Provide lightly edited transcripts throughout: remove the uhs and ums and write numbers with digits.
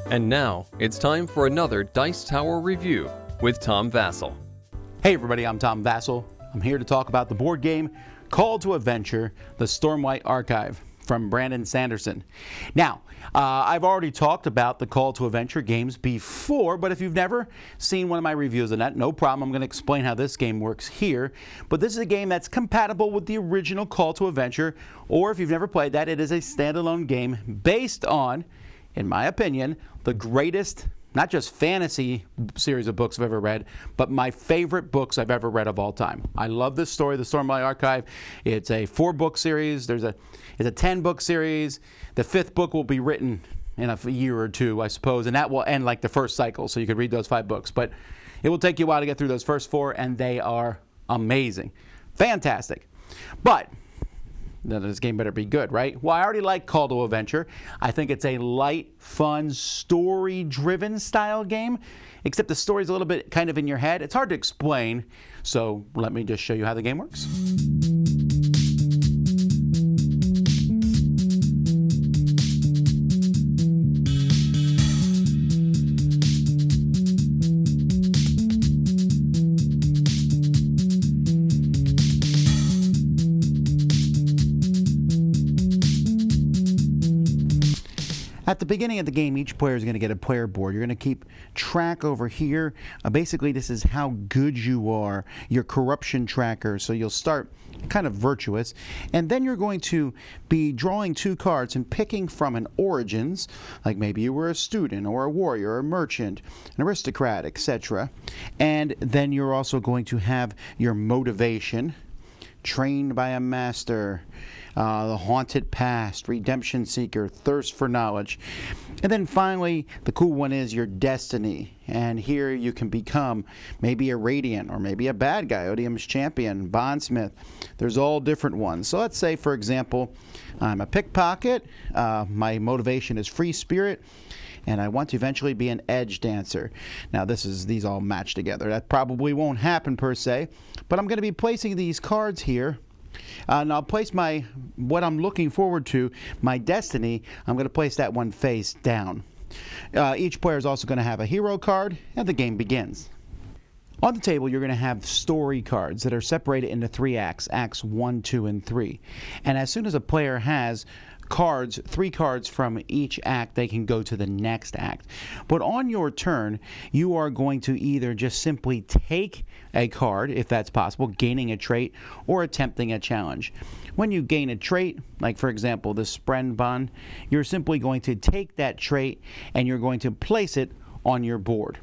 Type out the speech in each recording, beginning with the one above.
And now, it's time for another Dice Tower review with Tom Vasel. Hey everybody, I'm Tom Vasel. I'm here to talk about the board game Call to Adventure, the Stormlight Archive from Brandon Sanderson. Now, I've already talked about the Call to Adventure games before, but if you've never seen one of my reviews on that, no problem. I'm going to explain how this game works here. But this is a game that's compatible with the original Call to Adventure, or if you've never played that, it is a standalone game based on, in my opinion, the greatest, not just fantasy series of books I've ever read, but my favorite books I've ever read of all time. I love this story, the Stormlight Archive. It's a 4-book series. It's a 10-book series. The 5th book will be written in a year or two, I suppose, and that will end like the first cycle, so you could read those 5 books. But it will take you a while to get through those first 4, and they are amazing. Fantastic. But this game better be good, right? Well, I already like Call to Adventure. I think it's a light, fun, story-driven style game, except the story's a little bit kind of in your head. It's hard to explain, so let me just show you how the game works. At the beginning of the game, each player is going to get a player board. You're going to keep track over here. Basically, this is how good you are, your corruption tracker. So you'll start kind of virtuous. And then you're going to be drawing 2 cards and picking from an origins, like maybe you were a student or a warrior or a merchant, an aristocrat, etc. And then you're also going to have your motivation, trained by a master, the haunted past, redemption seeker, thirst for knowledge. And then finally, the cool one is your destiny. And here you can become maybe a radiant or maybe a bad guy, Odium's champion, bondsmith. There's all different ones. So let's say, for example, I'm a pickpocket. My motivation is free spirit, and I want to eventually be an edge dancer. Now these all match together. That probably won't happen per se, but I'm going to be placing these cards here. And I'll place what I'm looking forward to, my destiny, I'm going to place that one face down. Each player is also going to have a hero card, and the game begins. On the table, you're going to have story cards that are separated into 3 acts, acts 1, 2, and 3. And as soon as a player has 3 cards from each act, they can go to the next act. But on your turn, you are going to either just simply take a card, if that's possible, gaining a trait, or attempting a challenge. When you gain a trait, like for example the Sprenbon, you're simply going to take that trait and you're going to place it on your board.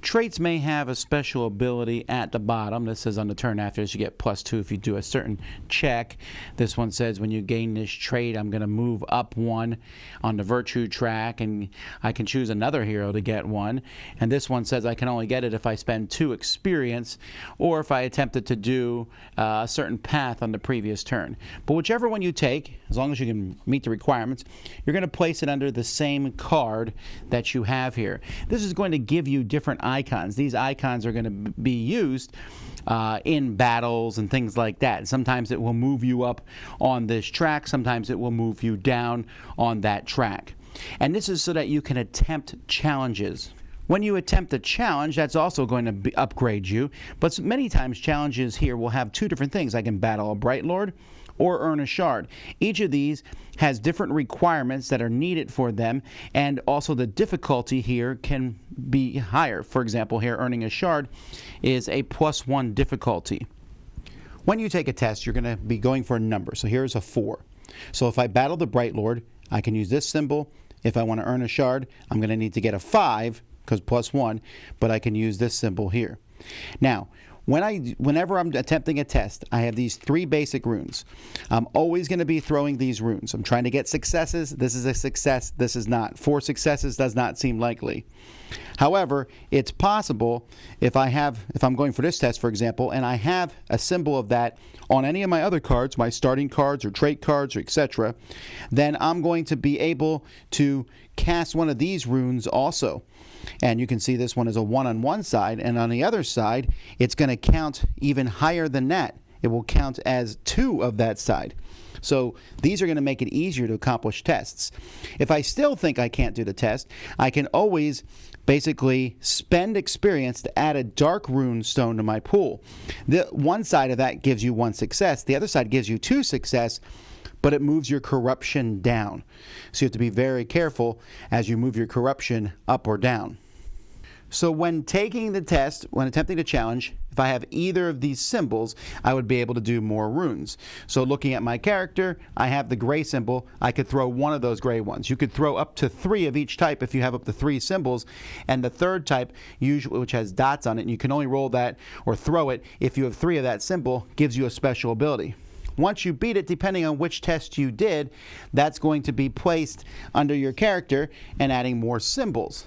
Traits may have a special ability at the bottom. This says on the turn after this you get +2 if you do a certain check. This one says when you gain this trait, I'm going to move up 1 on the virtue track, and I can choose another hero to get 1. And this one says I can only get it if I spend 2 experience, or if I attempted to do a certain path on the previous turn. But whichever one you take, as long as you can meet the requirements, you're going to place it under the same card that you have here. This is going to give you different icons. These icons are going to be used in battles and things like that. Sometimes it will move you up on this track. Sometimes it will move you down on that track. And this is so that you can attempt challenges. When you attempt a challenge, that's also going to upgrade you. But many times challenges here will have 2 different things. I can battle a Bright Lord or earn a shard. Each of these has different requirements that are needed for them, and also the difficulty here can be higher. For example, here earning a shard is a +1 difficulty. When you take a test, you're going to be going for a number. So here's a 4. So if I battle the Bright Lord, I can use this symbol. If I want to earn a shard, I'm going to need to get a 5 because +1, but I can use this symbol here. Now, whenever I'm attempting a test, I have these 3 basic runes. I'm always going to be throwing these runes. I'm trying to get successes. This is a success. This is not. 4 successes does not seem likely. However, it's possible if I'm going for this test, for example, and I have a symbol of that on any of my other cards, my starting cards or trait cards or etc., then I'm going to be able to cast one of these runes also. And you can see this one is a 1 on one side, and on the other side, it's going to count even higher than that. it will count as 2 of that side. So these are going to make it easier to accomplish tests. If I still think I can't do the test, I can always basically spend experience to add a dark rune stone to my pool. The one side of that gives you 1 success. The other side gives you 2 success, but it moves your corruption down. So you have to be very careful as you move your corruption up or down. So when taking the test, when attempting to challenge, if I have either of these symbols, I would be able to do more runes. So looking at my character, I have the gray symbol. I could throw one of those gray ones. You could throw up to 3 of each type if you have up to 3 symbols. And the third type, usually, which has dots on it, and you can only roll that or throw it if you have 3 of that symbol, gives you a special ability. Once you beat it, depending on which test you did, that's going to be placed under your character and adding more symbols.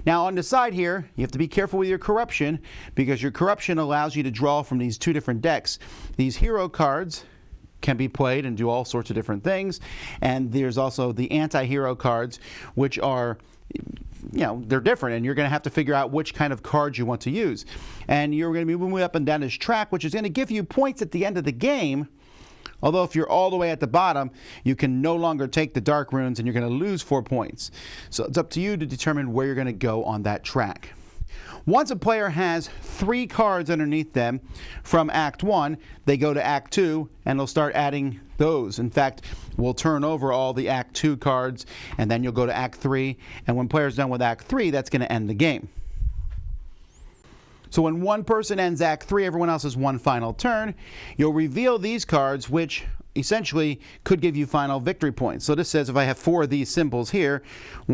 Now on the side here, you have to be careful with your corruption, because your corruption allows you to draw from these 2 different decks. These hero cards can be played and do all sorts of different things, and there's also the anti-hero cards, which are, they're different, and you're going to have to figure out which kind of cards you want to use. And you're going to be moving up and down this track, which is going to give you points at the end of the game. Although if you're all the way at the bottom, you can no longer take the dark runes and you're going to lose 4 points. So it's up to you to determine where you're going to go on that track. Once a player has 3 cards underneath them from Act 1, they go to Act 2 and they'll start adding those. In fact, we'll turn over all the Act 2 cards and then you'll go to Act 3. And when player's done with Act 3, that's going to end the game. So when one person ends Act 3, everyone else has one final turn. You'll reveal these cards, which essentially could give you final victory points. So this says if I have 4 of these symbols here,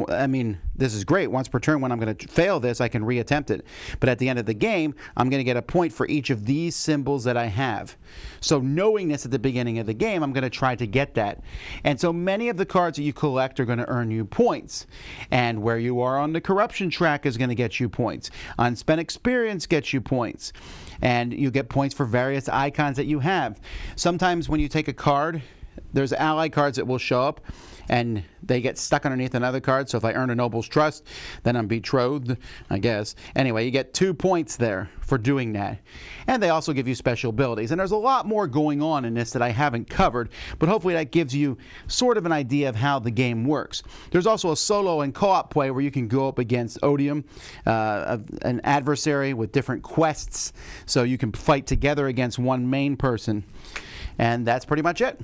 I mean, this is great. Once per turn, when I'm going to fail this, I can reattempt it. But at the end of the game, I'm going to get a point for each of these symbols that I have. So knowing this at the beginning of the game, I'm going to try to get that. And so many of the cards that you collect are going to earn you points. And where you are on the corruption track is going to get you points. Unspent experience gets you points. And you get points for various icons that you have. Sometimes when you take a card, there's ally cards that will show up and they get stuck underneath another card. So if I earn a noble's trust, then I'm betrothed, I guess. Anyway, you get 2 points there for doing that. And they also give you special abilities. And there's a lot more going on in this that I haven't covered, but hopefully that gives you sort of an idea of how the game works. There's also a solo and co-op play where you can go up against Odium, an adversary with different quests. So you can fight together against one main person. And that's pretty much it.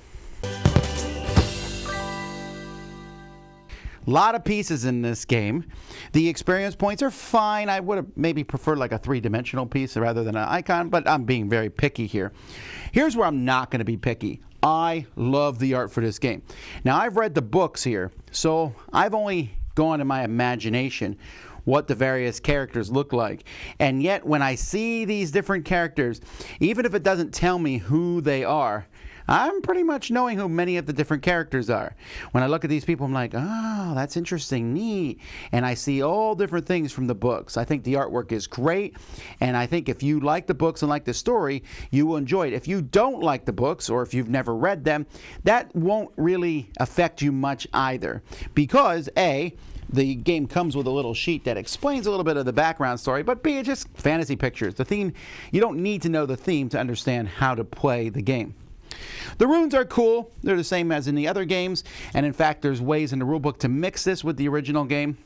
A lot of pieces in this game. The experience points are fine. I would have maybe preferred like a 3-dimensional piece rather than an icon, but I'm being very picky here. Here's where I'm not going to be picky. I love the art for this game. Now, I've read the books here, so I've only gone in my imagination what the various characters look like. And yet, when I see these different characters, even if it doesn't tell me who they are, I'm pretty much knowing who many of the different characters are. When I look at these people, I'm like, oh, that's interesting, neat. And I see all different things from the books. I think the artwork is great. And I think if you like the books and like the story, you will enjoy it. If you don't like the books, or if you've never read them, that won't really affect you much either. Because, A, the game comes with a little sheet that explains a little bit of the background story, but B, it's just fantasy pictures. The theme, you don't need to know the theme to understand how to play the game. The runes are cool. They're the same as in the other games, and in fact there's ways in the rulebook to mix this with the original game.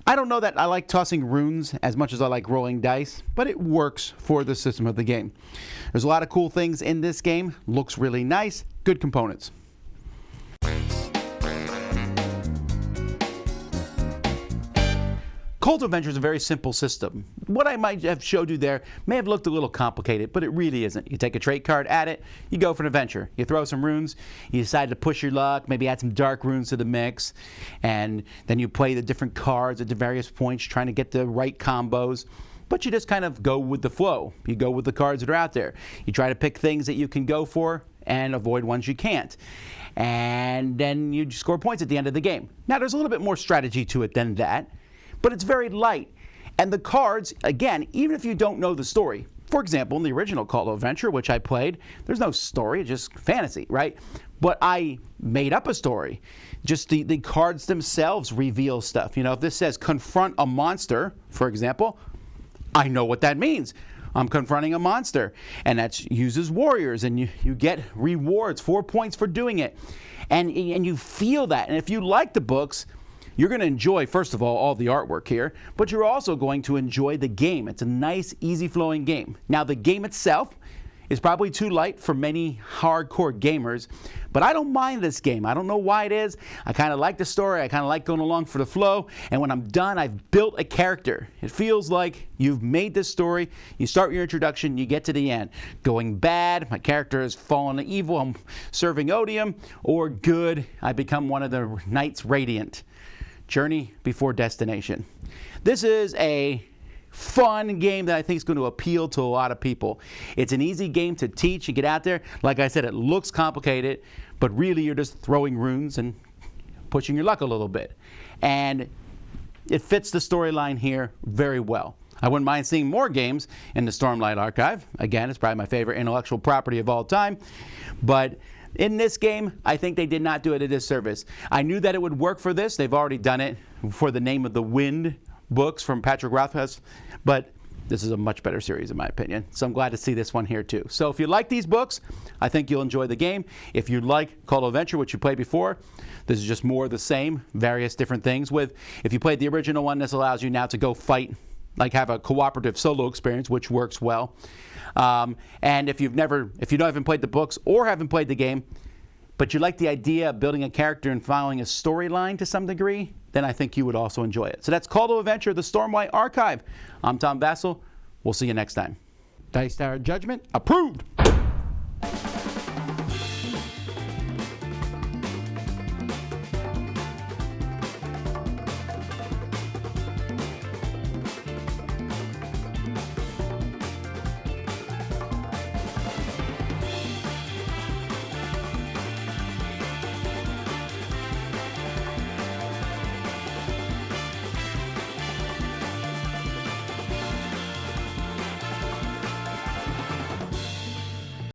I don't know that I like tossing runes as much as I like rolling dice, but it works for the system of the game. There's a lot of cool things in this game. Looks really nice. Good components. Call to Adventure is a very simple system. What I might have showed you there may have looked a little complicated, but it really isn't. You take a trait card, add it, you go for an adventure. You throw some runes, you decide to push your luck, maybe add some dark runes to the mix, and then you play the different cards at the various points, trying to get the right combos. But you just kind of go with the flow. You go with the cards that are out there. You try to pick things that you can go for and avoid ones you can't. And then you score points at the end of the game. Now, there's a little bit more strategy to it than that, but it's very light. And the cards, again, even if you don't know the story, for example, in the original Call to Adventure, which I played, there's no story, it's just fantasy, right? But I made up a story. Just the cards themselves reveal stuff. You know, if this says confront a monster, for example, I know what that means. I'm confronting a monster, and that uses warriors, and you get rewards, 4 points for doing it. And you feel that. And if you like the books, you're going to enjoy, first of all the artwork here, but you're also going to enjoy the game. It's a nice, easy-flowing game. Now, the game itself is probably too light for many hardcore gamers, but I don't mind this game. I don't know why it is. I kind of like the story. I kind of like going along for the flow, and when I'm done, I've built a character. It feels like you've made this story. You start your introduction, you get to the end. Going bad, my character has fallen to evil, I'm serving odium, or good, I become one of the Knights Radiant. Journey before destination. This is a fun game that I think is going to appeal to a lot of people. It's an easy game to teach and get out there. Like I said, it looks complicated, but really you're just throwing runes and pushing your luck a little bit. And it fits the storyline here very well. I wouldn't mind seeing more games in the Stormlight archive. Again, it's probably my favorite intellectual property of all time. But in this game, I think they did not do it a disservice. I knew that it would work for this. They've already done it for the Name of the Wind books from Patrick Rothfuss, but this is a much better series in my opinion. So I'm glad to see this one here too. So if you like these books, I think you'll enjoy the game. If you like Call to Adventure, which you played before, this is just more of the same, various different things. If you played the original one, this allows you now to go fight, like have a cooperative solo experience, which works well. And if you haven't played the books or haven't played the game, but you like the idea of building a character and following a storyline to some degree, then I think you would also enjoy it. So that's Call to Adventure, the Stormlight Archive. I'm Tom Vasel. We'll see you next time. Dice Tower Judgment approved.